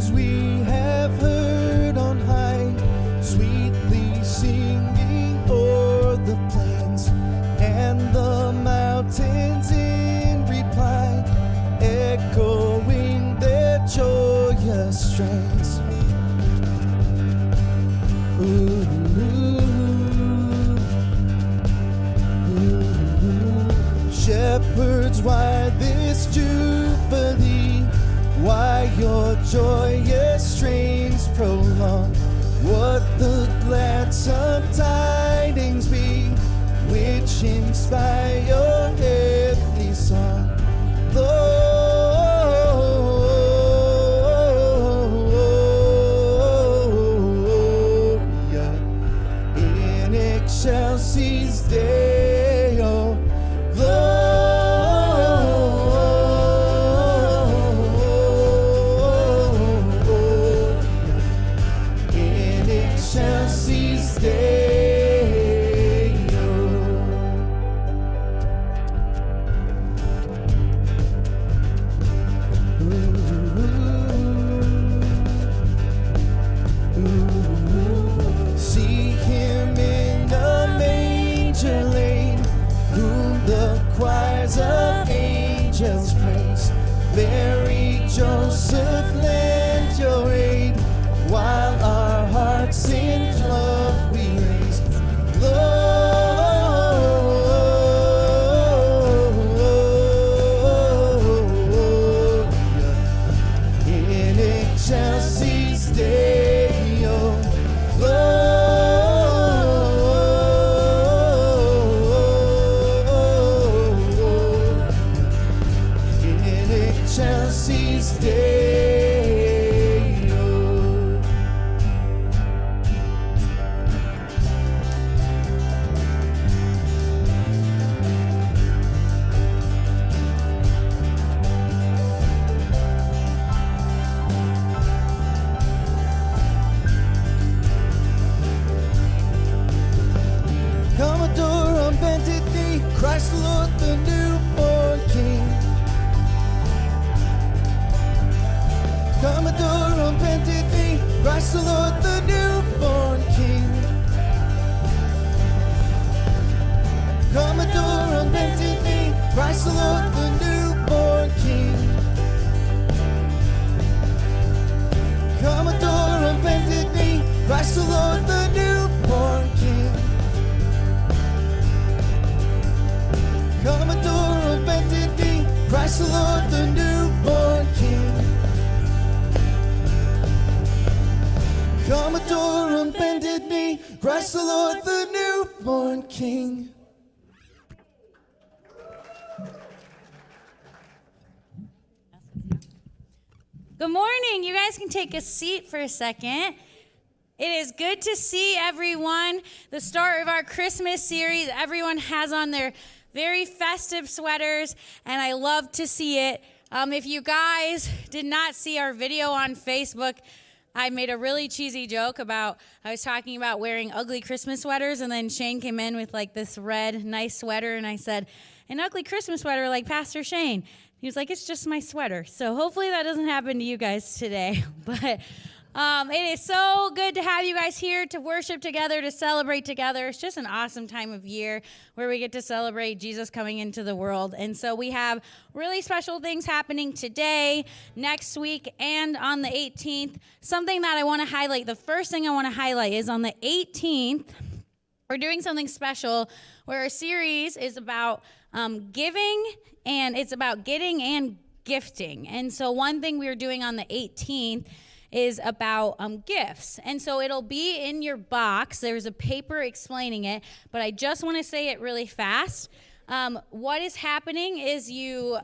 angels we have heard on high, sweetly singing o'er the plains and the mountains in reply, echoing their joyous strains. Ooh, shepherds, why this jubilee? Why your joyous strains prolong? What the gladsome tidings be, which inspire your heavenly song? Gloria in excelsis Deo. In excelsis Deo. See him in the manger laid, whom the choirs of angels praise. Mary, Joseph, lend your aid, while our hearts in love we raise. Gloria in excelsis Deo. In excelsis Deo. Come adore on bended knee, Christ the Lord, the newborn King. Come adore on bended knee, Christ the Lord, the newborn King. Come adore on bended knee, Christ the Lord, the newborn King. Come adore on bended knee, Christ the Lord, the newborn King. Come adore on bended knee, Christ the Lord, the newborn King. Come adore on bended knee, Christ the Lord, the newborn King. Good morning. You guys can take a seat for a second. It is good to see everyone. The start of our Christmas series, everyone has on their very festive sweaters, and I love to see it. If you guys did not see our video on Facebook, I made a really cheesy joke I was talking about wearing ugly Christmas sweaters, and then Shane came in with like this red, nice sweater, and I said, an ugly Christmas sweater like Pastor Shane. He was like, it's just my sweater. So hopefully that doesn't happen to you guys today. But it is so good to have you guys here to worship together, to celebrate together. It's just an awesome time of year where we get to celebrate Jesus coming into the world. And so we have really special things happening today, next week, and on the 18th. Something that I want to highlight, the first thing I want to highlight is on the 18th, we're doing something special where our series is about giving, and it's about getting and gifting. And so one thing we're doing on the 18th is about gifts. And so it'll be in your box. There's a paper explaining it, but I just want to say it really fast. What is happening is you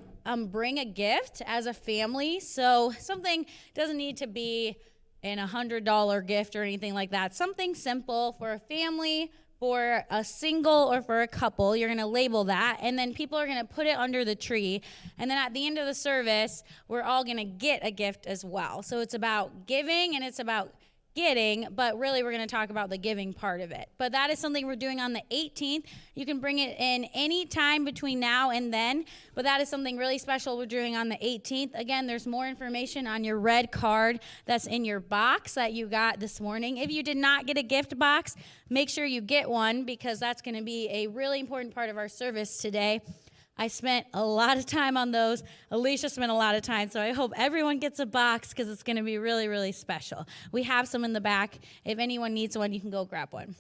bring a gift as a family. So something doesn't need to be an $100 gift or anything like that. Something simple for a family, for a single, or for a couple. You're going to label that, and then people are going to put it under the tree. And then at the end of the service, we're all going to get a gift as well. So it's about giving and it's about getting, but really we're going to talk about the giving part of it. But that is something we're doing on the 18th. You can bring it in any time between now and then, but that is something really special we're doing on the 18th. Again, there's more information on your red card that's in your box that you got this morning. If you did not get a gift box, make sure you get one, because that's going to be a really important part of our service today. I spent a lot of time on those. Alicia spent a lot of time, so I hope everyone gets a box, because it's going to be really, really special. We have some in the back. If anyone needs one, you can go grab one.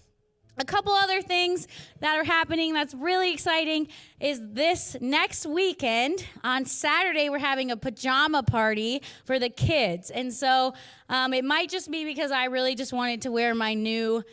A couple other things that are happening that's really exciting is this next weekend. On Saturday, we're having a pajama party for the kids. And so it might just be because I really just wanted to wear my new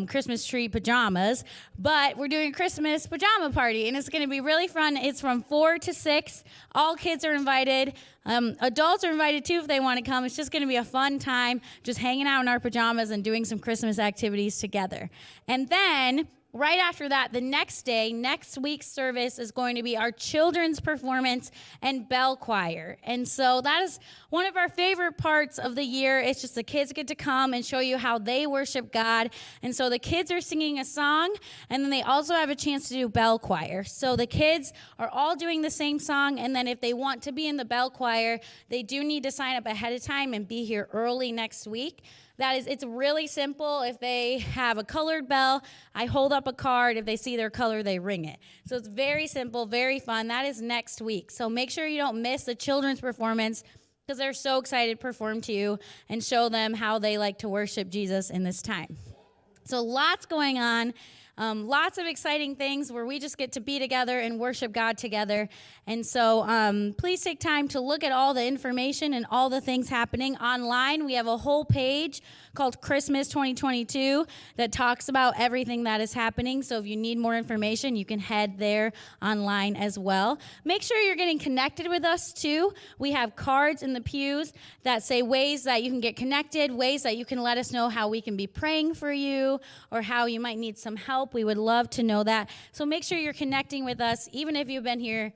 Christmas tree pajamas, but we're doing a Christmas pajama party, and it's going to be really fun. It's from 4 to 6. All kids are invited. Adults are invited too if they want to come. It's just going to be a fun time, just hanging out in our pajamas and doing some Christmas activities together. And then right after that, the next day, next week's service is going to be our children's performance and bell choir. And so that is one of our favorite parts of the year. It's just the kids get to come and show you how they worship God. And so the kids are singing a song, and then they also have a chance to do bell choir. So the kids are all doing the same song, and then if they want to be in the bell choir, they do need to sign up ahead of time and be here early next week. It's really simple. If they have a colored bell, I hold up a card. If they see their color, they ring it. So it's very simple, very fun. That is next week. So make sure you don't miss the children's performance, because they're so excited to perform to you and show them how they like to worship Jesus in this time. So lots going on. Lots of exciting things where we just get to be together and worship God together. And so please take time to look at all the information and all the things happening online. We have a whole page called Christmas 2022 that talks about everything that is happening. So if you need more information, you can head there online as well. Make sure you're getting connected with us too. We have cards in the pews that say ways that you can get connected, ways that you can let us know how we can be praying for you, or how you might need some help. We would love to know that. So make sure you're connecting with us, even if you've been here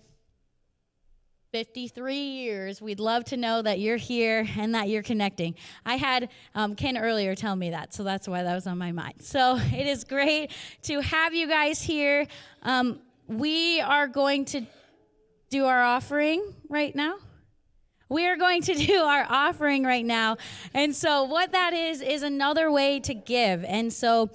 53 years. We'd love to know that you're here and that you're connecting. I had Ken earlier tell me that, so that's why that was on my mind. So it is great to have you guys here. We are going to do our offering right now. We are going to do our offering right now. And so what that is another way to give. And so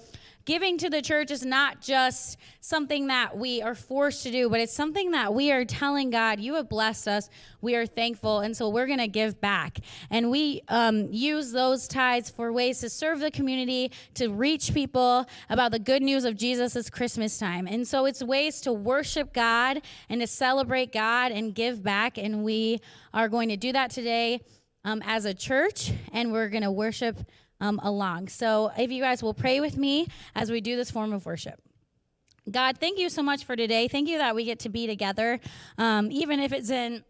giving to the church is not just something that we are forced to do, but it's something that we are telling God, you have blessed us, we are thankful, and so we're going to give back. And we use those tithes for ways to serve the community, to reach people about the good news of Jesus this Christmas time. And so it's ways to worship God and to celebrate God and give back, and we are going to do that today as a church, and we're going to worship along. So if you guys will pray with me as we do this form of worship. God, thank you so much for today. Thank you that we get to be together, even if it's in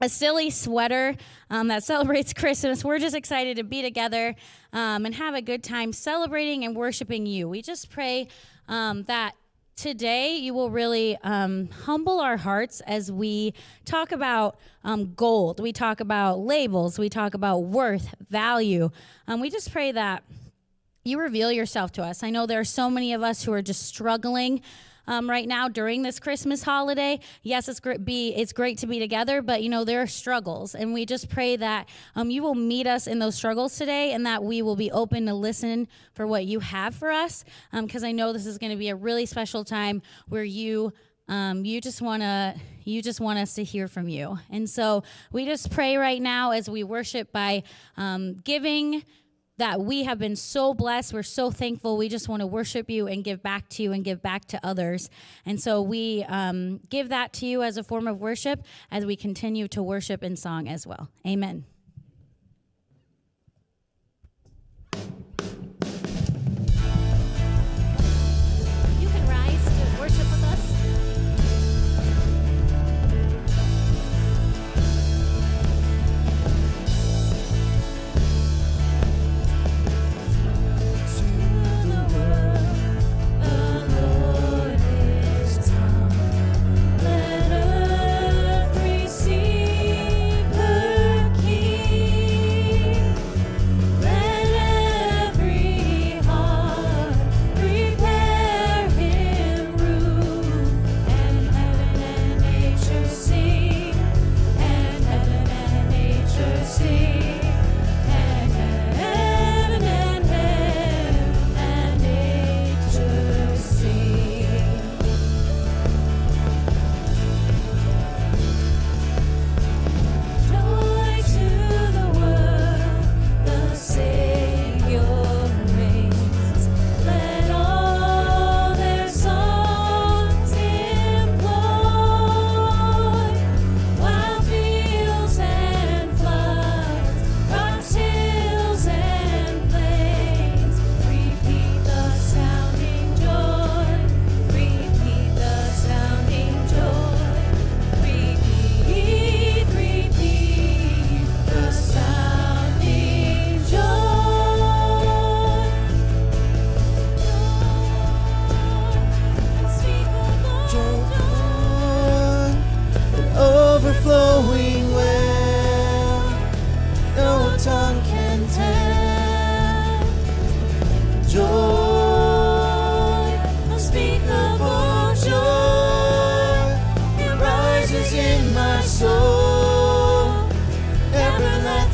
a silly sweater that celebrates Christmas. We're just excited to be together and have a good time celebrating and worshiping you. We just pray that today you will really humble our hearts as we talk about gold. We talk about labels. We talk about worth, value. We just pray that you reveal yourself to us. I know there are so many of us who are just struggling right now during this Christmas holiday. Yes, it's great to be together, but there are struggles, and we just pray that you will meet us in those struggles today, and that we will be open to listen for what you have for us, because I know this is going to be a really special time where you just want us to hear from you. And so we just pray right now as we worship by giving, that we have been so blessed. We're so thankful. We just want to worship you and give back to you and give back to others. And so we give that to you as a form of worship as we continue to worship in song as well. Amen. You can rise to worship with us. Let earth receive her King.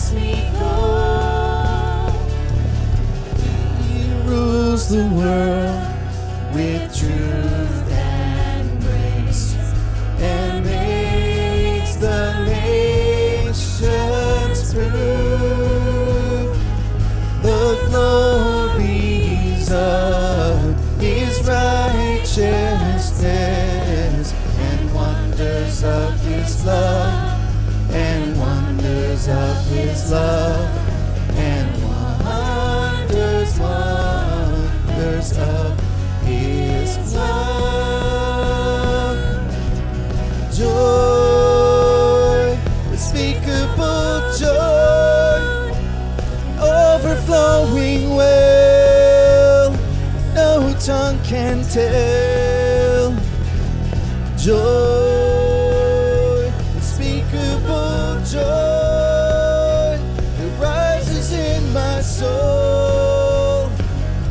lets me go. He rules the world with truth and grace, and makes the nations prove the glories of his righteousness, and wonders of his love, and wonders of his love, and wonders of his love. Joy, unspeakable joy, overflowing well, no tongue can tell. Joy, unspeakable joy, it rises in my soul,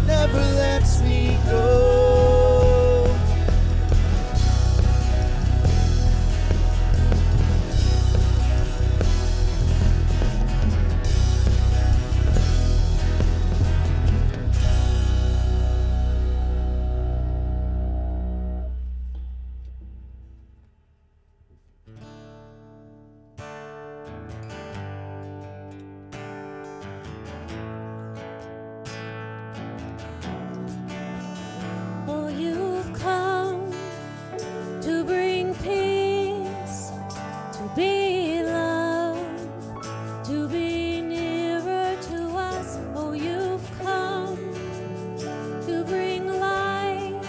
never lets me go. Oh, you've come to bring peace, to be loved, to be nearer to us. Oh, you've come to bring light,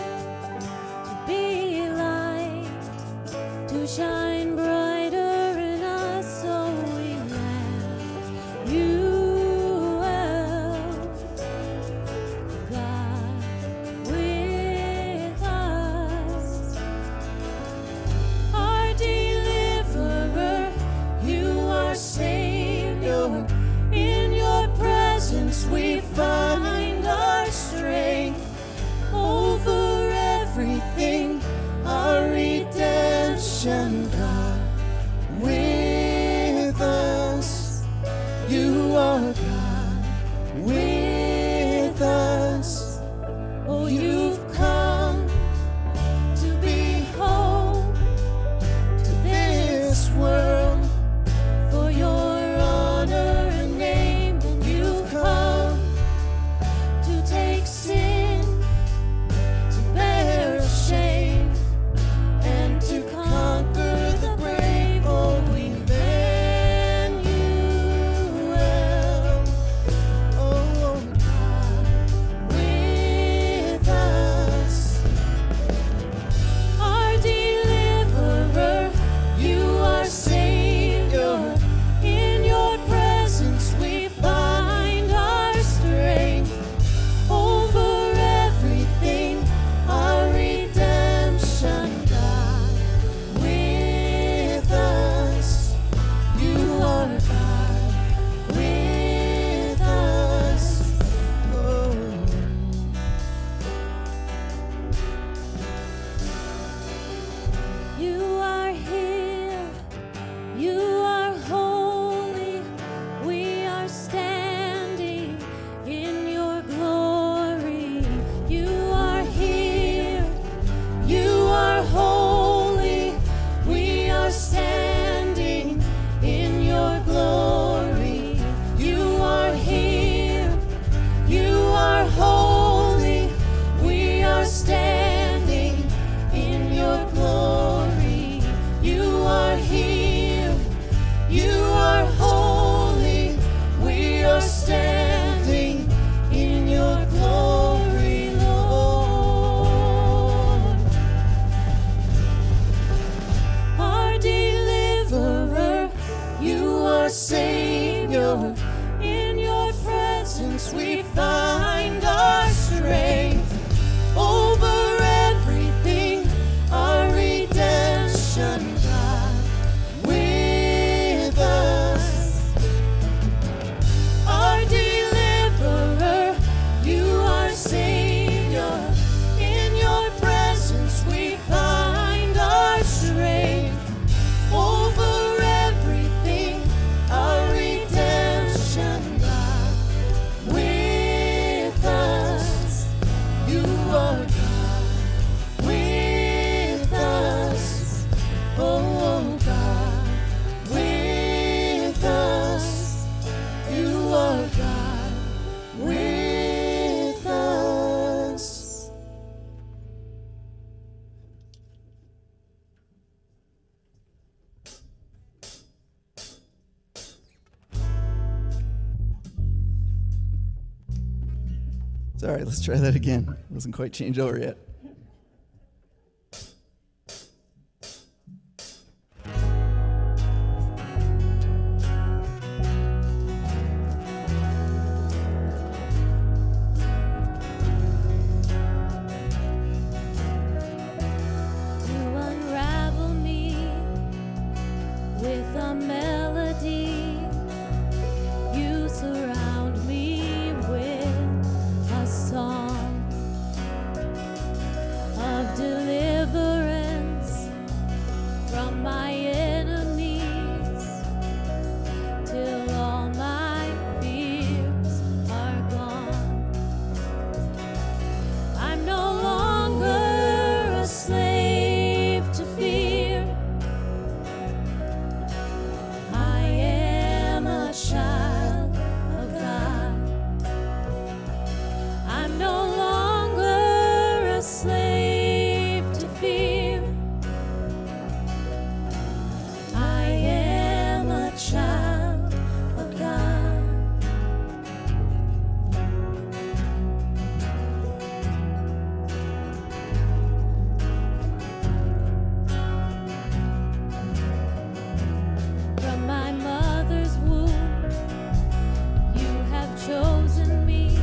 to be light, to shine brighter in us. Oh, we let you out, God, with us. Our deliverer, you are Savior. In your presence we find our strength. Over everything, our redemption, God, with us. You are God with us. Oh, you've come to be home to this world for your honor and name, and you've come to take sin, to bear shame, and to conquer the grave. Oh, Emmanuel. Oh, God with us. Our deliverer, you are Savior. In your presence we find our strength. Over everything, our redemption, God with us. You are God with us. Oh. You are here, you are holy, we are standing in your glory. You are here, you are holy, we are standing in your glory. You are here, you are holy, we are standing in your glory. You are here, you are holy, we are standing in your glory, Lord. Our deliverer, you are Savior. In your presence we find our strength. Over everything, our redemption, God with us. Our deliverer, you are Savior. In your presence we find our strength. Over everything, our redemption. Sorry, let's try that again. It wasn't quite changed over yet. You unravel me with a melody. You surround me with a song of deliverance from my enemies till all my fears are gone. I'm no longer a slave to fear. I am a child of God. I'm no longer a slave to fear. I am a child of God. From my mother's womb, you have chosen me.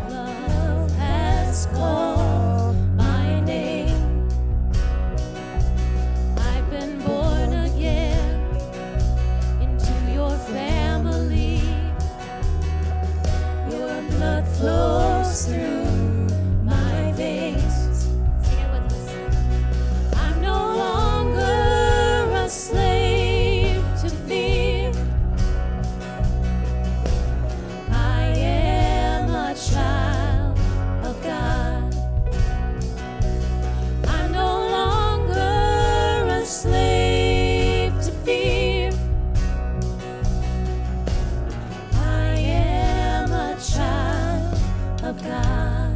Love has called my name. I've been born again into your family. Your blood flows through my veins. Sing it with us. I'm no longer a slave to fear. I am a child of God. I'm no longer a slave to fear. I am a child of God.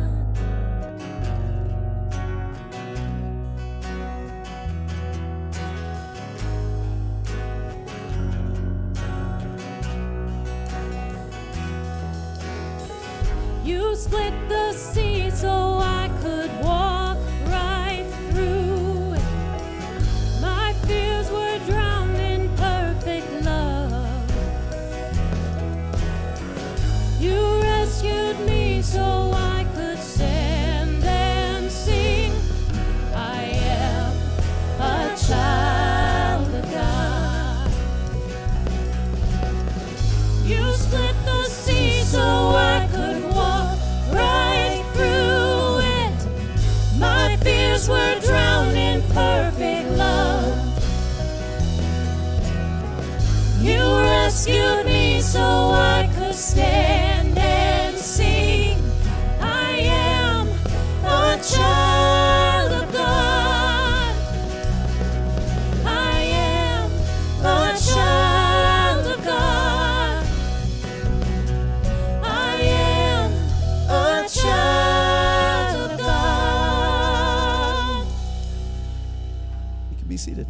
You split the sea so I could walk right through it. My fears were drowned in perfect love. You rescued me so I could stand and sing. I am a child of God. You split the sea so I could walk right through it. My fears were drowned in perfect love. You rescued me so I could stand and sing. I am a child of God. I am a child of God. I am a child of God. You can be seated.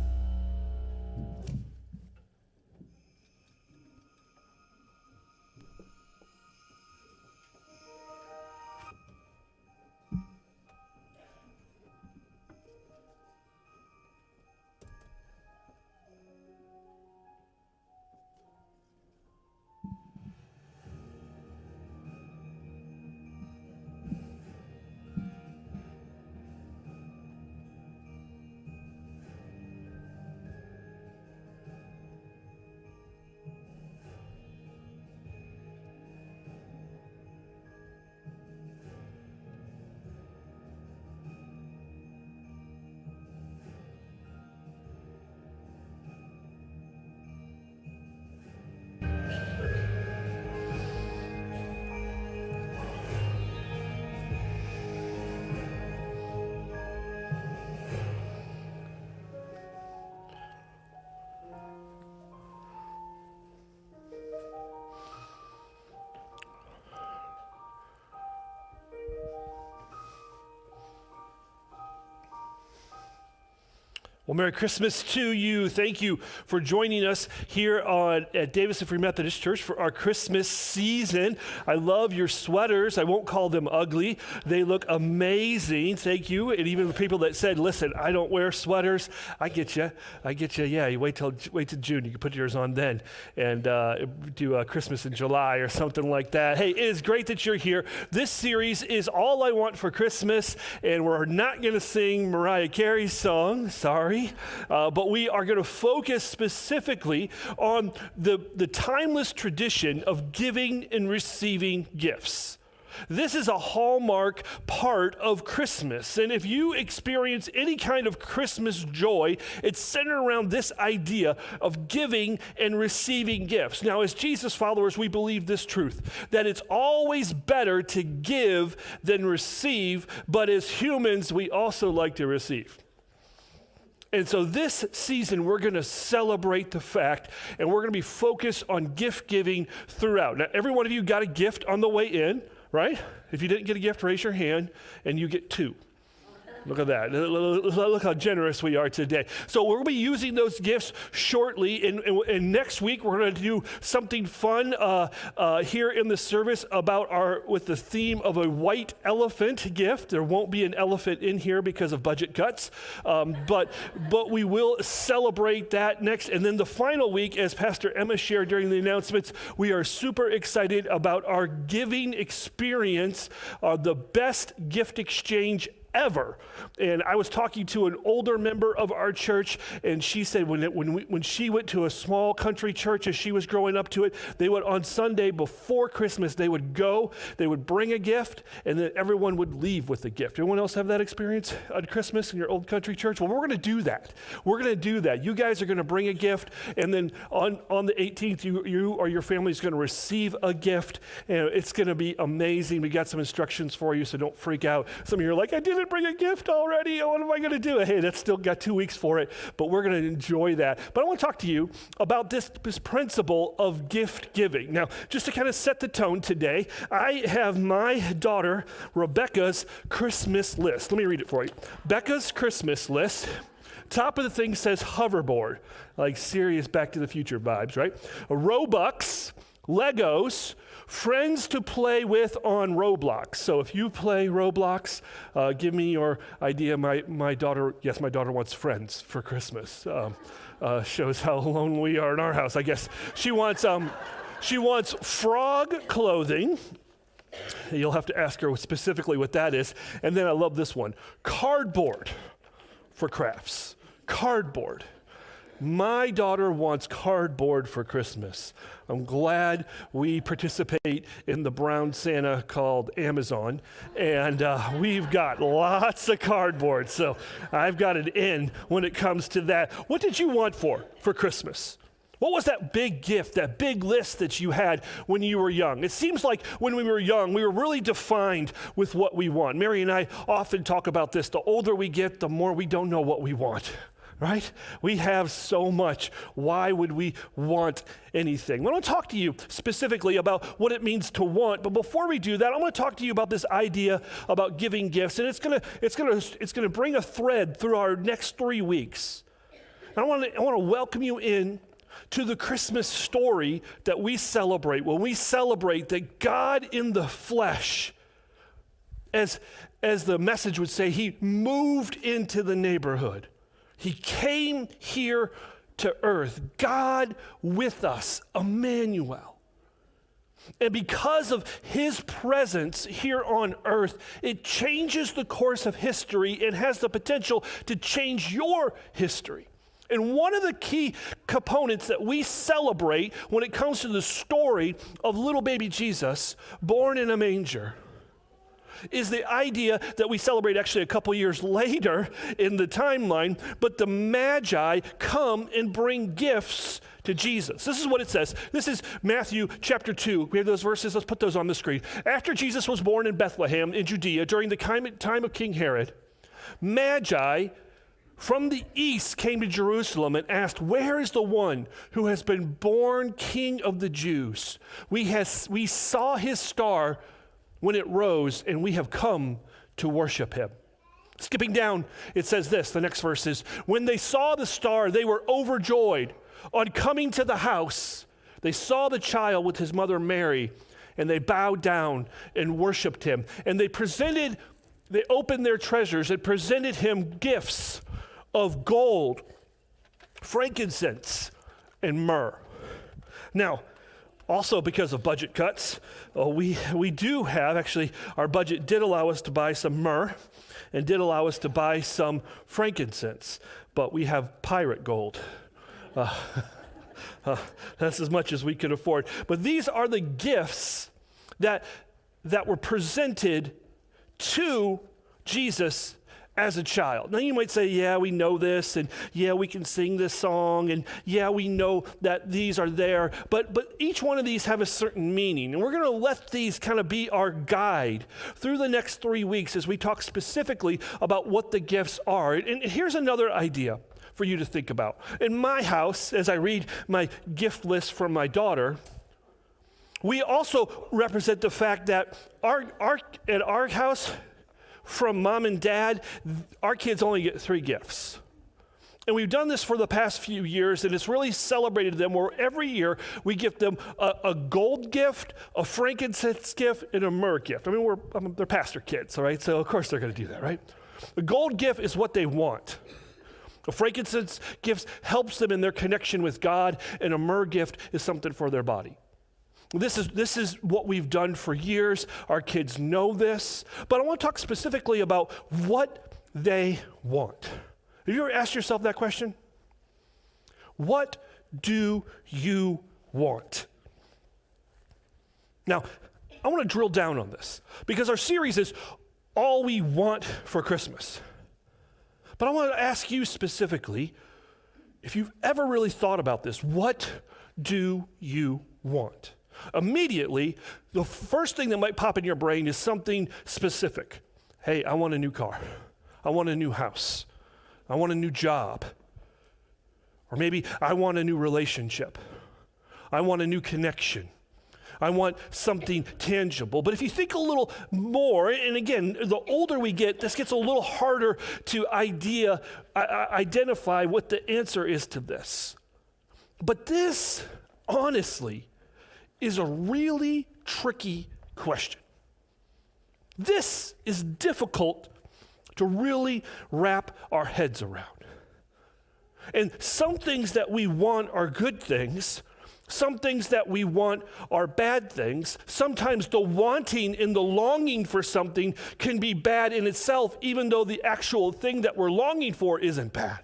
Well, Merry Christmas to you. Thank you for joining us here at Davison Free Methodist Church for our Christmas season. I love your sweaters. I won't call them ugly. They look amazing. Thank you. And even the people that said, listen, I don't wear sweaters. I get you. Yeah, you wait till June. You can put yours on then and do Christmas in July or something like that. Hey, it is great that you're here. This series is All I Want for Christmas, and we're not going to sing Mariah Carey's song. Sorry. But we are going to focus specifically on the timeless tradition of giving and receiving gifts. This is a hallmark part of Christmas. And if you experience any kind of Christmas joy, it's centered around this idea of giving and receiving gifts. Now, as Jesus followers, we believe this truth, that it's always better to give than receive, but as humans, we also like to receive. And so this season, we're going to celebrate the fact, and we're going to be focused on gift giving throughout. Now, every one of you got a gift on the way in, right? If you didn't get a gift, raise your hand, and you get two. Look at that. Look how generous we are today. So we'll be using those gifts shortly. And next week, we're going to do something fun here in the service with the theme of a white elephant gift. There won't be an elephant in here because of budget cuts. But we will celebrate that next. And then the final week, as Pastor Emma shared during the announcements, we are super excited about our giving experience, the best gift exchange ever. And I was talking to an older member of our church, and she said when she went to a small country church as she was growing up to it, they would on Sunday before Christmas, they would bring a gift, and then everyone would leave with a gift. Anyone else have that experience on Christmas in your old country church? Well, we're going to do that. We're going to do that. You guys are going to bring a gift, and then on the 18th, you or your family is going to receive a gift, and it's going to be amazing. We got some instructions for you, so don't freak out. Some of you are like, I didn't bring a gift already. What am I going to do? Hey, that's still got 2 weeks for it, but we're going to enjoy that. But I want to talk to you about this principle of gift giving. Now, just to kind of set the tone today, I have my daughter Rebecca's Christmas list. Let me read it for you. Becca's Christmas list. Top of the thing says hoverboard, like serious Back to the Future vibes, right? Robux, Legos, friends to play with on Roblox. So if you play Roblox, give me your idea. My daughter wants friends for Christmas. Shows how alone we are in our house, I guess. She wants frog clothing. You'll have to ask her specifically what that is. And then I love this one, cardboard for crafts. Cardboard. My daughter wants cardboard for Christmas. I'm glad we participate in the brown Santa called Amazon, and we've got lots of cardboard, so I've got an in when it comes to that. What did you want for Christmas? What was that big gift, that big list that you had when you were young? It seems like when we were young, we were really defined with what we want. Mary and I often talk about this. The older we get, the more we don't know what we want. Right? We have so much. Why would we want anything? I want to talk to you specifically about what it means to want. But before we do that, I want to talk to you about this idea about giving gifts. And it's going to bring a thread through our next 3 weeks. And I want to welcome you in to the Christmas story that we celebrate. When we celebrate that God in the flesh, as the message would say, he moved into the neighborhood. He came here to earth, God with us, Emmanuel. And because of his presence here on earth, it changes the course of history and has the potential to change your history. And one of the key components that we celebrate when it comes to the story of little baby Jesus born in a manger is the idea that we celebrate actually a couple years later in the timeline, but the Magi come and bring gifts to Jesus. This is what it says. This is Matthew chapter 2. We have those verses. Let's put those on the screen. After Jesus was born in Bethlehem in Judea during the time of King Herod, Magi from the east came to Jerusalem and asked, "Where is the one who has been born King of the Jews? We saw his star when it rose, and we have come to worship him." Skipping down, it says this, the next verse is, when they saw the star, they were overjoyed. On coming to the house, they saw the child with his mother Mary, and they bowed down and worshiped him. And they opened their treasures and presented him gifts of gold, frankincense, and myrrh. Now, also because of budget cuts, we do have, actually, our budget did allow us to buy some myrrh and did allow us to buy some frankincense, but we have pirate gold. That's as much as we could afford. But these are the gifts that were presented to Jesus as a child. Now you might say, yeah, we know this, and yeah, we can sing this song, and yeah, we know that these are there, but each one of these have a certain meaning, and we're going to let these kind of be our guide through the next 3 weeks as we talk specifically about what the gifts are. And here's another idea for you to think about. In my house, as I read my gift list from my daughter, we also represent the fact that at our house, from mom and dad, our kids only get 3 gifts. And we've done this for the past few years, and it's really celebrated them, where every year we give them a gold gift, a frankincense gift, and a myrrh gift. I mean, they're pastor kids, all right? So of course they're going to do that, right? A gold gift is what they want. A frankincense gift helps them in their connection with God, and a myrrh gift is something for their body. This is what we've done for years. Our kids know this. But I want to talk specifically about what they want. Have you ever asked yourself that question? What do you want? Now, I want to drill down on this because our series is all we want for Christmas. But I want to ask you specifically, if you've ever really thought about this, what do you want? Immediately, the first thing that might pop in your brain is something specific. Hey, I want a new car. I want a new house. I want a new job. Or maybe I want a new relationship. I want a new connection. I want something tangible. But if you think a little more, and again, the older we get, this gets a little harder to identify what the answer is to this. But this, honestly, is a really tricky question. This is difficult to really wrap our heads around. And some things that we want are good things. Some things that we want are bad things. Sometimes the wanting and the longing for something can be bad in itself, even though the actual thing that we're longing for isn't bad.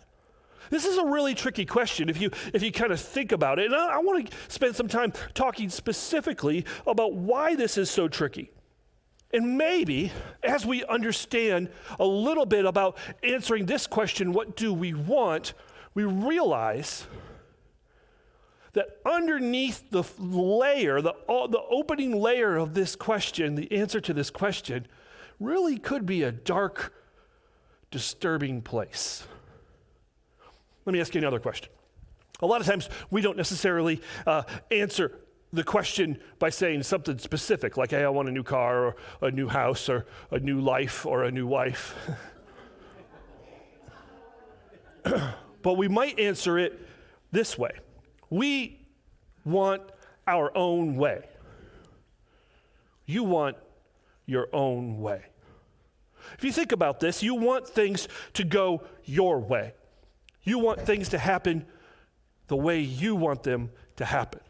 This is a really tricky question if you kind of think about it. And I want to spend some time talking specifically about why this is so tricky. And maybe as we understand a little bit about answering this question, what do we want, we realize that underneath the layer, the opening layer of this question, the answer to this question, really could be a dark, disturbing place. Let me ask you another question. A lot of times we don't necessarily answer the question by saying something specific, like, hey, I want a new car, or a new house, or a new life, or a new wife. But we might answer it this way. We want our own way. You want your own way. If you think about this, you want things to go your way. You want things to happen the way you want them to happen.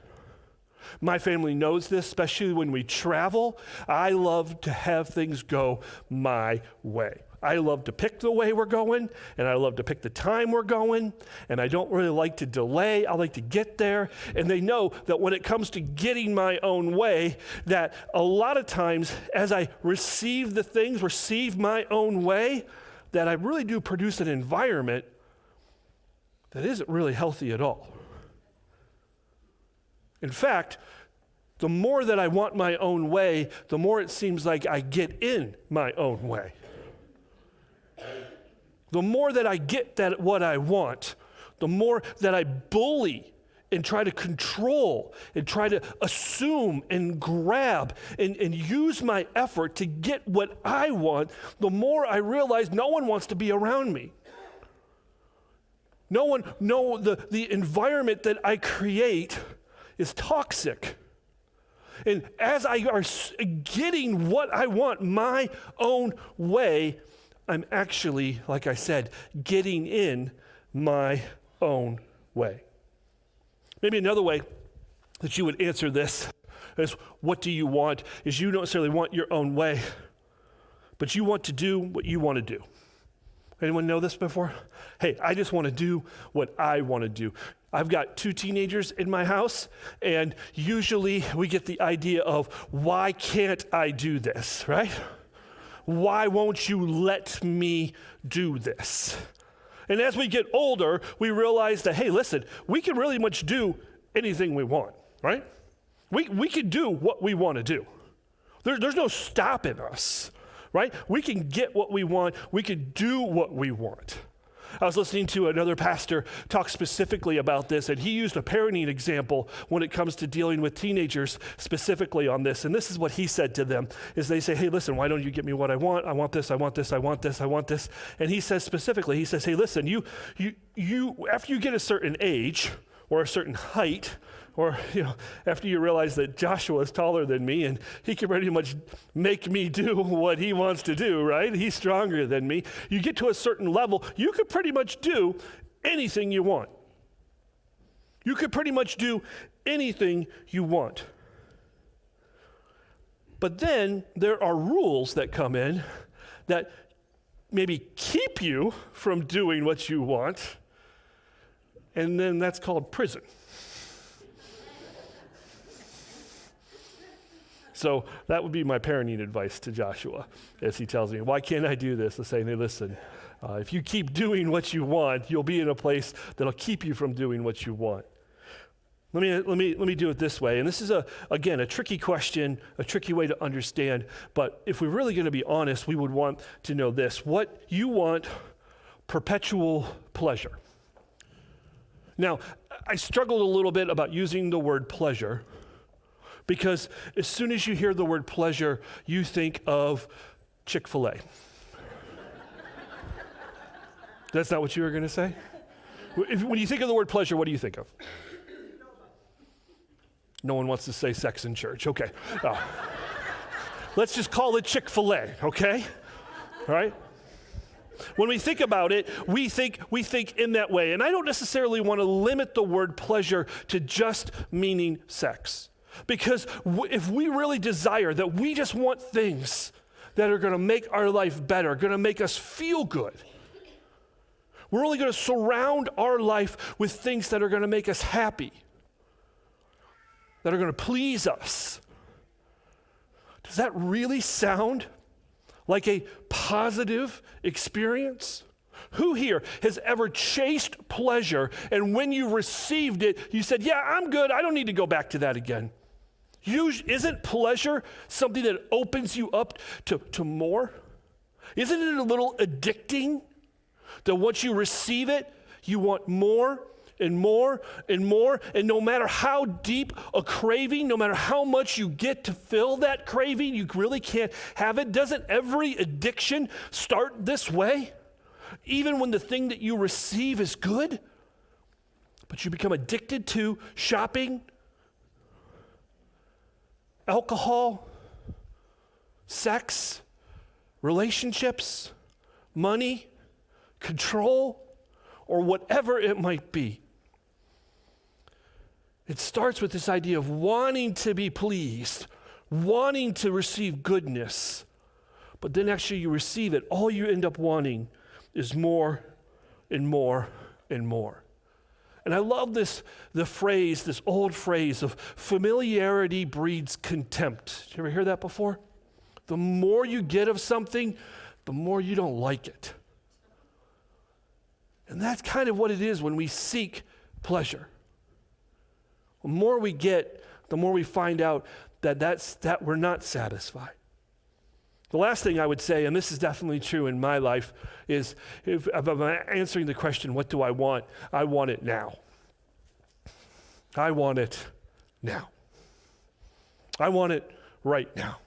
My family knows this, especially when we travel. I love to have things go my way. I love to pick the way we're going, and I love to pick the time we're going, and I don't really like to delay. I like to get there. And they know that when it comes to getting my own way, that a lot of times as I receive my own way, that I really do produce an environment that isn't really healthy at all. In fact, the more that I want my own way, the more it seems like I get in my own way. The more that I get what I want, the more that I bully and try to control and try to assume and grab and use my effort to get what I want, the more I realize no one wants to be around me. The environment that I create is toxic. And as I are getting what I want my own way, I'm actually, like I said, getting in my own way. Maybe another way that you would answer this is, what do you want? Is you don't necessarily want your own way, but you want to do what you want to do. Anyone know this before? Hey, I just want to do what I want to do. I've got 2 teenagers in my house, and usually we get the idea of, why can't I do this, right? Why won't you let me do this? And as we get older, we realize that, hey, listen, we can really much do anything we want, right? We can do what we want to do. There's no stopping us, right? We can get what we want. We can do what we want. I was listening to another pastor talk specifically about this, and he used a parenting example when it comes to dealing with teenagers specifically on this. And this is what he said to them, is they say, hey, listen, why don't you get me what I want? I want this, I want this, I want this, I want this. And he says specifically, he says, hey, listen, you after you get a certain age or a certain height, or, after you realize that Joshua is taller than me and he can pretty much make me do what he wants to do, right? He's stronger than me. You get to a certain level, you could pretty much do anything you want. You could pretty much do anything you want. But then there are rules that come in that maybe keep you from doing what you want, and then that's called prison. So that would be my parenting advice to Joshua as he tells me, why can't I do this? I say, hey, listen, if you keep doing what you want, you'll be in a place that'll keep you from doing what you want. Let me do it this way. And this is, again, a tricky question, a tricky way to understand. But if we're really going to be honest, we would want to know this. What you want, perpetual pleasure. Now, I struggled a little bit about using the word pleasure, because as soon as you hear the word pleasure, you think of Chick-fil-A. That's not what you were going to say? When you think of the word pleasure, what do you think of? No one wants to say sex in church. Okay. Let's just call it Chick-fil-A, okay? All right? When we think about it, we think in that way. And I don't necessarily want to limit the word pleasure to just meaning sex. Because if we really desire that we just want things that are going to make our life better, going to make us feel good, we're only going to surround our life with things that are going to make us happy, that are going to please us. Does that really sound like a positive experience? Who here has ever chased pleasure, and when you received it, you said, yeah, I'm good, I don't need to go back to that again? Isn't pleasure something that opens you up to more? Isn't it a little addicting that once you receive it, you want more and more and more, and no matter how deep a craving, no matter how much you get to fill that craving, you really can't have it? Doesn't every addiction start this way? Even when the thing that you receive is good, but you become addicted to shopping, alcohol, sex, relationships, money, control, or whatever it might be. It starts with this idea of wanting to be pleased, wanting to receive goodness, but then actually you receive it, all you end up wanting is more and more and more. And I love this old phrase of familiarity breeds contempt. Did you ever hear that before? The more you get of something, the more you don't like it. And that's kind of what it is when we seek pleasure. The more we get, the more we find out that we're not satisfied. The last thing I would say, and this is definitely true in my life, is if I'm answering the question, what do I want? I want it now. I want it now. I want it right now.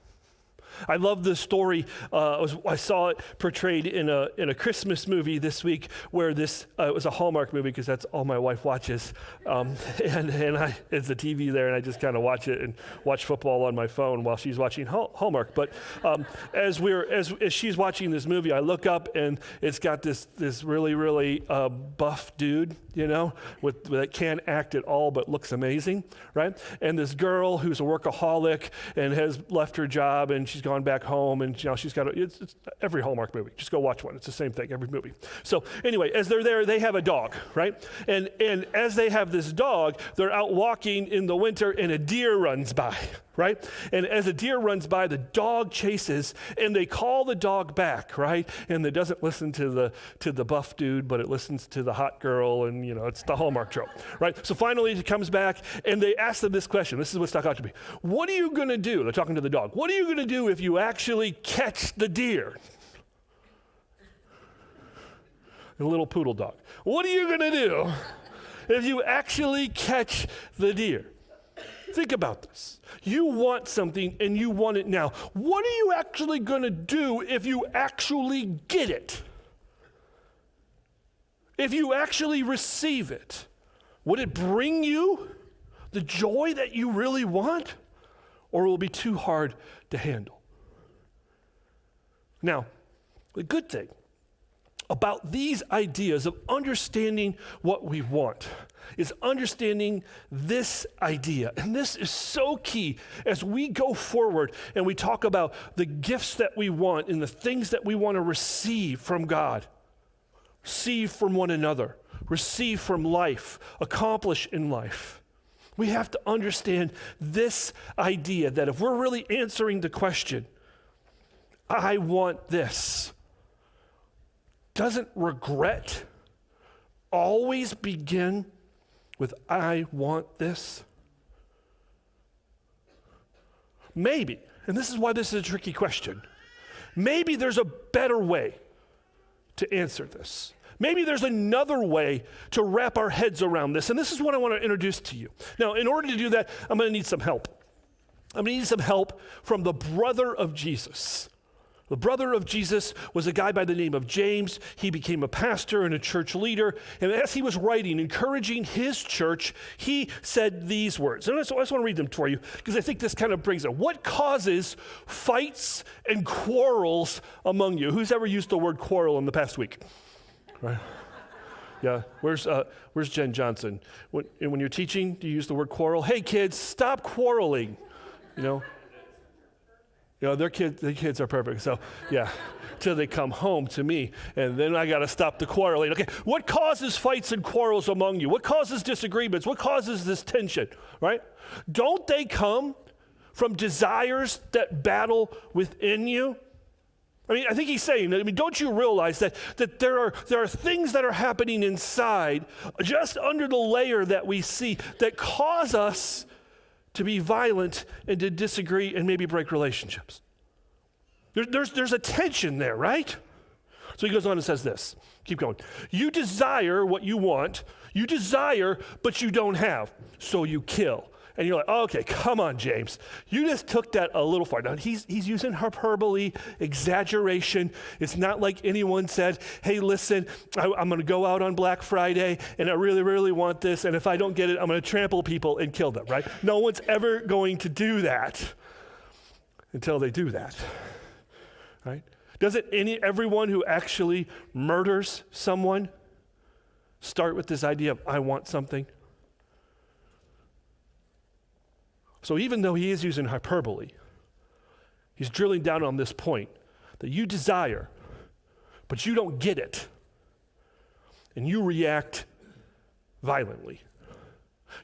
I love this story. I saw it portrayed in a Christmas movie this week where this, it was a Hallmark movie because that's all my wife watches. And it's the TV there and I just kind of watch it and watch football on my phone while she's watching Hallmark. But as she's watching this movie, I look up and it's got this really, really buff dude, that can't act at all but looks amazing, right? And this girl who's a workaholic and has left her job and she's gone back home and she's got it's every Hallmark movie. Just go watch one. It's the same thing, every movie. So anyway, as they're there, they have a dog, right? And as they have this dog, they're out walking in the winter and a deer runs by, right? And as a deer runs by, the dog chases and they call the dog back, right? And it doesn't listen to the buff dude, but it listens to the hot girl and it's the Hallmark trope, right? So finally it comes back and they ask them this question. This is what stuck out to me. What are you going to do? They're talking to the dog. What are you going to do if you actually catch the deer? The little poodle dog. What are you going to do if you actually catch the deer? Think about this. You want something and you want it now. What are you actually going to do if you actually get it? If you actually receive it, would it bring you the joy that you really want, or will it be too hard to handle? Now, the good thing about these ideas of understanding what we want is understanding this idea. And this is so key as we go forward and we talk about the gifts that we want and the things that we want to receive from God, receive from one another, receive from life, accomplish in life. We have to understand this idea that if we're really answering the question, I want this, doesn't regret always begin with I want this? Maybe, and this is why this is a tricky question, maybe there's a better way to answer this. Maybe there's another way to wrap our heads around this, and this is what I want to introduce to you. Now, in order to do that, I'm going to need some help. I'm going to need some help from the brother of Jesus. The brother of Jesus was a guy by the name of James. He became a pastor and a church leader. And as he was writing, encouraging his church, he said these words. And I just want to read them for you because I think this kind of brings it. What causes fights and quarrels among you? Who's ever used the word quarrel in the past week? Right? Yeah. Where's Jen Johnson? When you're teaching, do you use the word quarrel? Hey, kids, stop quarreling. Their kids are perfect. So, yeah, till they come home to me, and then I got to stop the quarreling. Okay, what causes fights and quarrels among you? What causes disagreements? What causes this tension, right? Don't they come from desires that battle within you? I think he's saying that, don't you realize that there are things that are happening inside, just under the layer that we see, that cause us to be violent and to disagree and maybe break relationships. There's a tension there, right? So he goes on and says this. Keep going. You desire what you want. You desire, but you don't have. So you kill. And you're like, okay, come on, James. You just took that a little far. Now, he's using hyperbole, exaggeration. It's not like anyone said, hey, listen, I'm going to go out on Black Friday, and I really, really want this, and if I don't get it, I'm going to trample people and kill them, right? No one's ever going to do that until they do that, right? Doesn't everyone who actually murders someone start with this idea of, I want something? So even though he is using hyperbole, he's drilling down on this point that you desire, but you don't get it, and you react violently.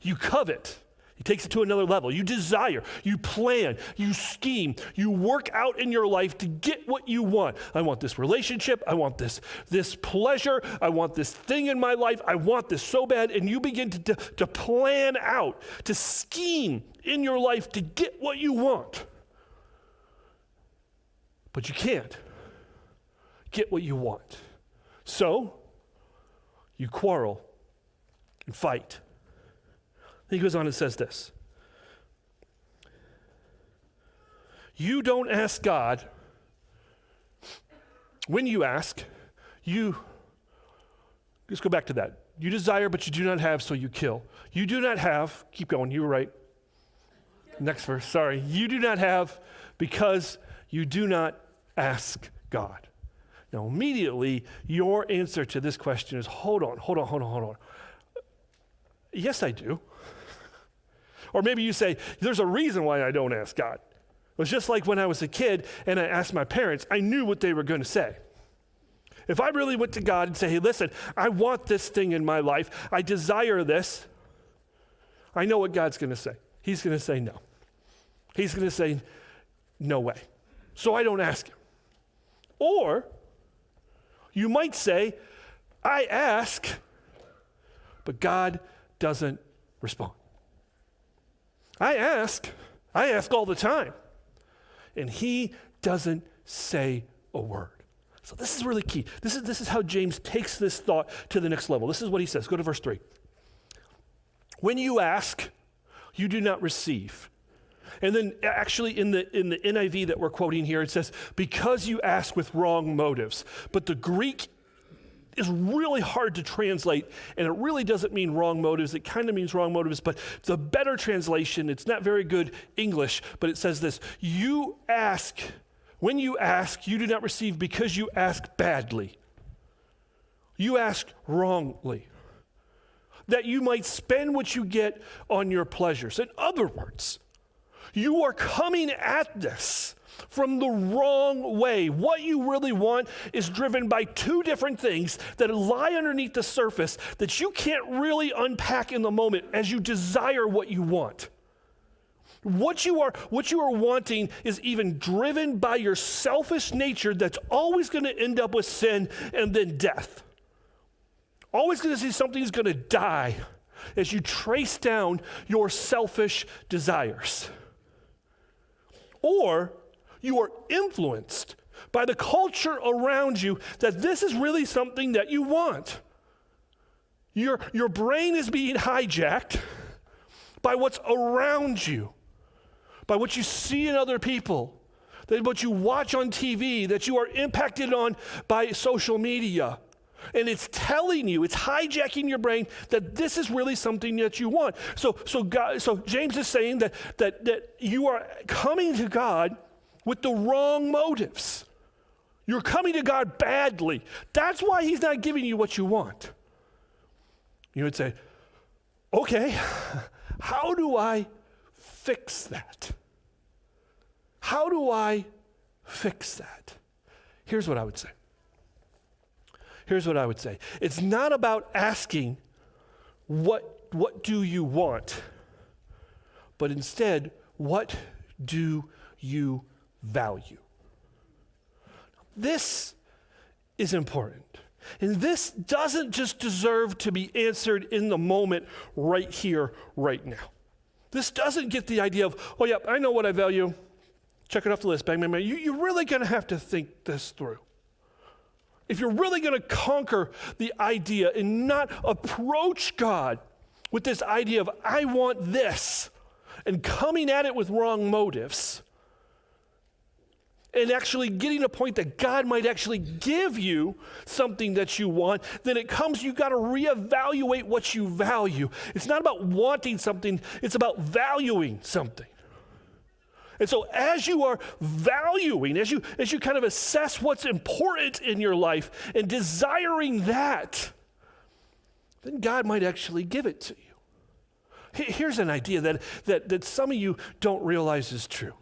You covet. He takes it to another level. You desire, you plan, you scheme, you work out in your life to get what you want. I want this relationship. I want this pleasure. I want this thing in my life. I want this so bad. And you begin to plan out, to scheme in your life to get what you want. But you can't get what you want. So you quarrel and fight. He goes on and says this. You don't ask God. When you ask, let's go back to that. You desire, but you do not have, so you kill. You do not have, keep going, you were right. Next verse, sorry. You do not have because you do not ask God. Now, immediately, your answer to this question is, hold on. Yes, I do. Or maybe you say, there's a reason why I don't ask God. It was just like when I was a kid and I asked my parents, I knew what they were going to say. If I really went to God and say, hey, listen, I want this thing in my life, I desire this, I know what God's going to say. He's going to say no. He's going to say, no way. So I don't ask him. Or you might say, I ask, but God doesn't respond. I ask all the time, and he doesn't say a word. So this is really key. This is how James takes this thought to the next level. This is what he says. Go to verse 3. When you ask, you do not receive. And then actually in the NIV that we're quoting here, it says, because you ask with wrong motives. But the Greek is really hard to translate, and it really doesn't mean wrong motives. It kind of means wrong motives, but the better translation, it's not very good English, but it says this, you ask, when you ask, you do not receive because you ask badly. You ask wrongly, that you might spend what you get on your pleasures. In other words, you are coming at this from the wrong way. What you really want is driven by two different things that lie underneath the surface that you can't really unpack in the moment as you desire what you want. What you are wanting is even driven by your selfish nature that's always going to end up with sin and then death. Always going to see something's going to die as you trace down your selfish desires. Or you are influenced by the culture around you that this is really something that you want. Your brain is being hijacked by what's around you, by what you see in other people, that what you watch on TV, that you are impacted on by social media. And it's telling you, it's hijacking your brain that this is really something that you want. So James is saying that you are coming to God with the wrong motives. You're coming to God badly. That's why he's not giving you what you want. You would say, okay, how do I fix that? How do I fix that? Here's what I would say. It's not about asking, what do you want? But instead, what do you value? This is important. And this doesn't just deserve to be answered in the moment right here, right now. This doesn't get the idea of, oh yeah, I know what I value. Check it off the list, bang, bang, bang. You're really going to have to think this through. If you're really going to conquer the idea and not approach God with this idea of, I want this, and coming at it with wrong motives, and actually getting a point that God might actually give you something that you want, then you got to reevaluate what you value. It's not about wanting something, it's about valuing something. And so as you are valuing, as you kind of assess what's important in your life and desiring that, then God might actually give it to you. Here's an idea that some of you don't realize is true.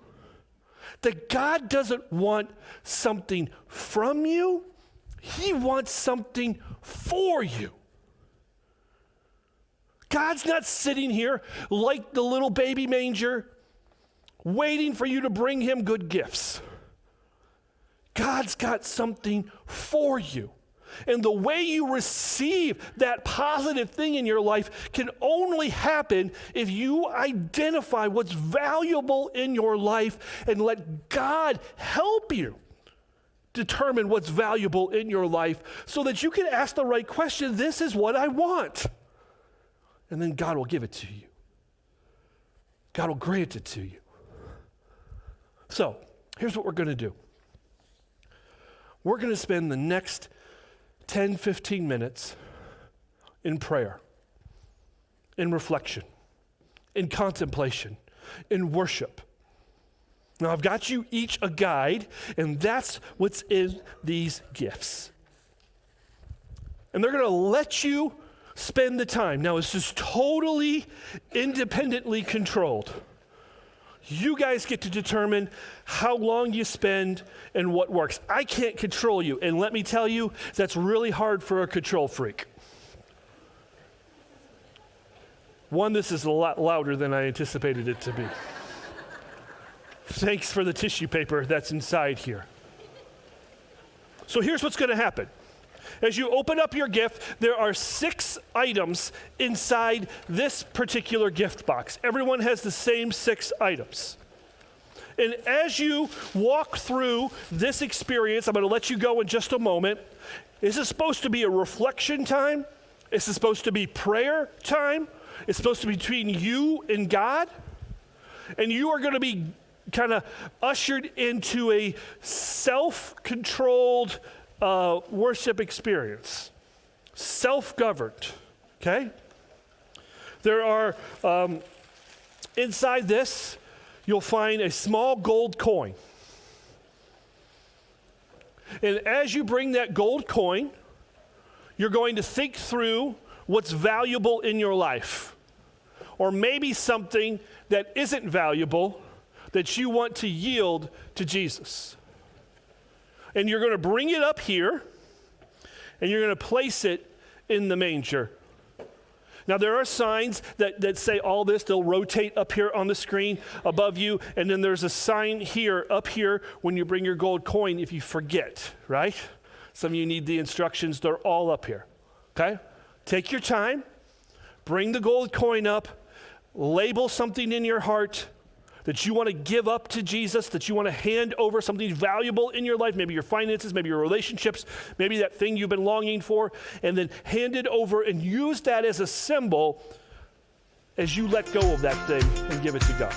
That God doesn't want something from you, he wants something for you. God's not sitting here like the little baby manger waiting for you to bring him good gifts. God's got something for you. And the way you receive that positive thing in your life can only happen if you identify what's valuable in your life and let God help you determine what's valuable in your life so that you can ask the right question, this is what I want. And then God will give it to you. God will grant it to you. So, here's what we're going to do. We're going to spend the next 10, 15 minutes in prayer, in reflection, in contemplation, in worship. Now, I've got you each a guide, and that's what's in these gifts. And they're going to let you spend the time. Now, this is totally independently controlled. You guys get to determine how long you spend and what works. I can't control you, and let me tell you, that's really hard for a control freak. One, this is a lot louder than I anticipated it to be. Thanks for the tissue paper that's inside here. So here's what's going to happen. As you open up your gift, there are 6 items inside this particular gift box. Everyone has the same 6 items. And as you walk through this experience, I'm going to let you go in just a moment. This is supposed to be a reflection time. This is supposed to be prayer time. It's supposed to be between you and God. And you are going to be kind of ushered into a self-controlled worship experience, self-governed, okay? There are, inside this, you'll find a small gold coin. And as you bring that gold coin, you're going to think through what's valuable in your life, or maybe something that isn't valuable that you want to yield to Jesus. And you're going to bring it up here, and you're going to place it in the manger. Now, there are signs that say all this. They'll rotate up here on the screen above you, and then there's a sign here, up here, when you bring your gold coin if you forget, right? Some of you need the instructions. They're all up here, okay? Take your time. Bring the gold coin up. Label something in your heart that you want to give up to Jesus, that you want to hand over something valuable in your life, maybe your finances, maybe your relationships, maybe that thing you've been longing for, and then hand it over and use that as a symbol as you let go of that thing and give it to God.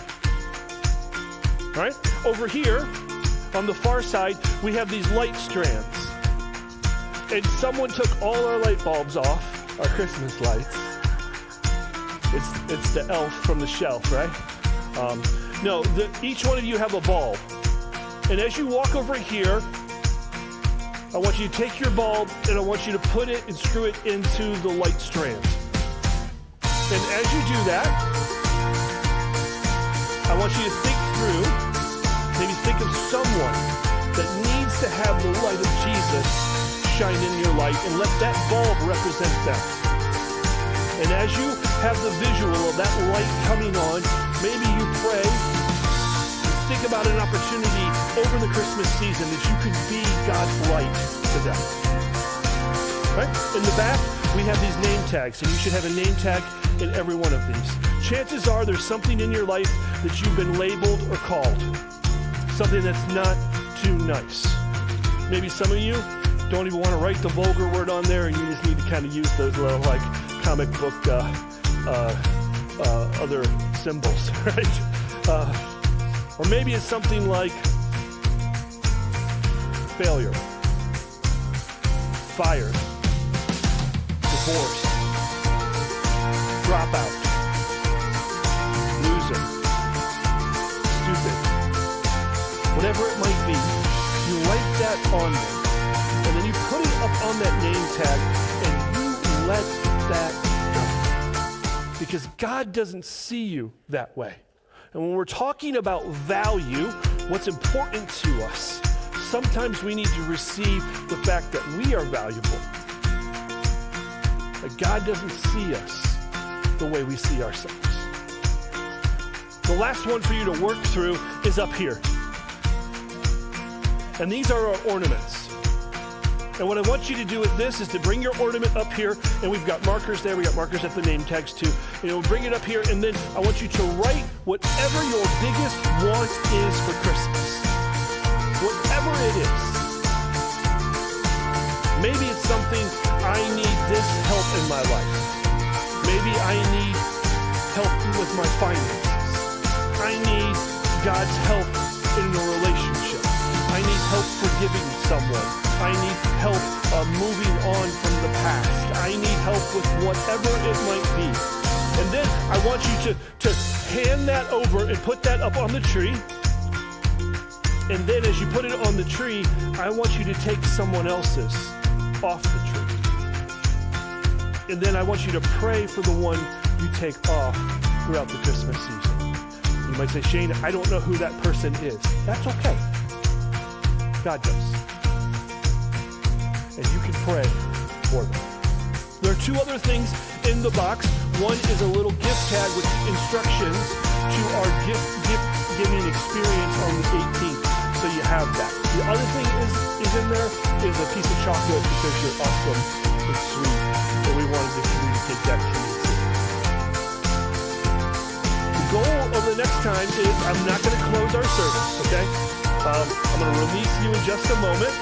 All right? Over here, on the far side, we have these light strands. And someone took all our light bulbs off, our Christmas lights. It's the elf from the shelf, right? No, each one of you have a bulb. And as you walk over here, I want you to take your bulb and I want you to put it and screw it into the light strand. And as you do that, I want you to think through, maybe think of someone that needs to have the light of Jesus shine in your life, and let that bulb represent them. And as you have the visual of that light coming on, maybe you pray, think about an opportunity over the Christmas season that you could be God's light to them. Right? In the back, we have these name tags, and you should have a name tag in every one of these. Chances are there's something in your life that you've been labeled or called, something that's not too nice. Maybe some of you don't even want to write the vulgar word on there, and you just need to kind of use those little, like, comic book other symbols, right? Or maybe it's something like failure, fired, divorce, dropout, loser, stupid, whatever it might be. You write that on there, and then you put it up on that name tag, and you let that go. Because God doesn't see you that way. And when we're talking about value, what's important to us, sometimes we need to receive the fact that we are valuable. That God doesn't see us the way we see ourselves. The last one for you to work through is up here. And these are our ornaments. And what I want you to do with this is to bring your ornament up here, and we've got markers there, we got markers at the name tags too. And we'll bring it up here, and then I want you to write whatever your biggest want is for Christmas. Whatever it is. Maybe it's something, I need this help in my life. Maybe I need help with my finances. I need God's help in a relationship. I need help forgiving someone. I need help moving on from the past. I need help with whatever it might be. And then I want you to hand that over and put that up on the tree. And then as you put it on the tree, I want you to take someone else's off the tree. And then I want you to pray for the one you take off throughout the Christmas season. You might say, Shane, I don't know who that person is. That's okay. God does. And you can pray for them. There are two other things in the box. One is a little gift tag with instructions to our gift giving experience on the 18th. So you have that. The other thing is in there is a piece of chocolate because you're awesome and sweet. So we wanted to communicate that to you too. The goal of the next time is I'm not going to close our service, okay? I'm going to release you in just a moment.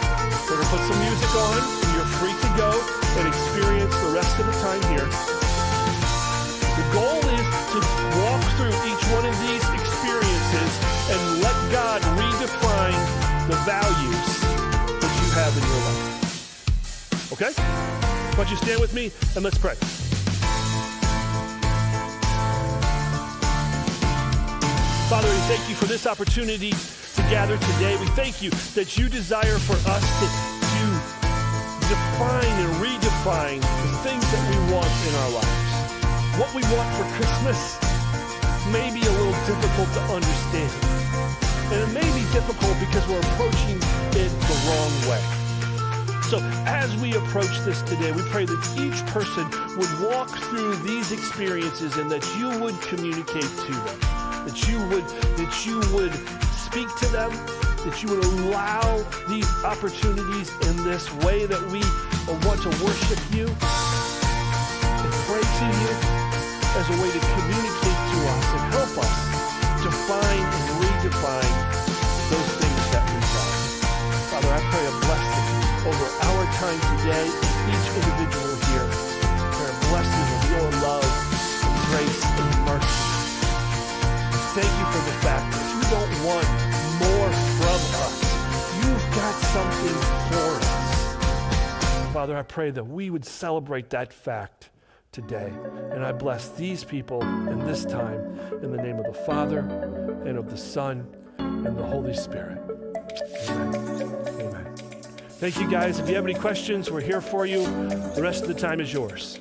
We're going to put some music on, and you're free to go and experience the rest of the time here. The goal is to walk through each one of these experiences and let God redefine the values that you have in your life. Okay? Why don't you stand with me and let's pray. Father, we thank you for this opportunity to gather today. We thank you that you desire for us to define and redefine the things that we want in our lives. What we want for Christmas may be a little difficult to understand. And it may be difficult because we're approaching it the wrong way. So as we approach this today, we pray that each person would walk through these experiences and that you would communicate to them, that you would speak to them, that you would allow these opportunities in this way that we want to worship you and pray to you as a way to communicate to us and help us define and redefine those things that we value. Father, I pray a blessing over our time today, each individual here. Pray a blessing of your love and grace and mercy. Thank you for the fact that you don't want more from us. You've got something for us. Father, I pray that we would celebrate that fact today. And I bless these people in this time in the name of the Father and of the Son and the Holy Spirit. Amen. Amen. Thank you guys. If you have any questions, we're here for you. The rest of the time is yours.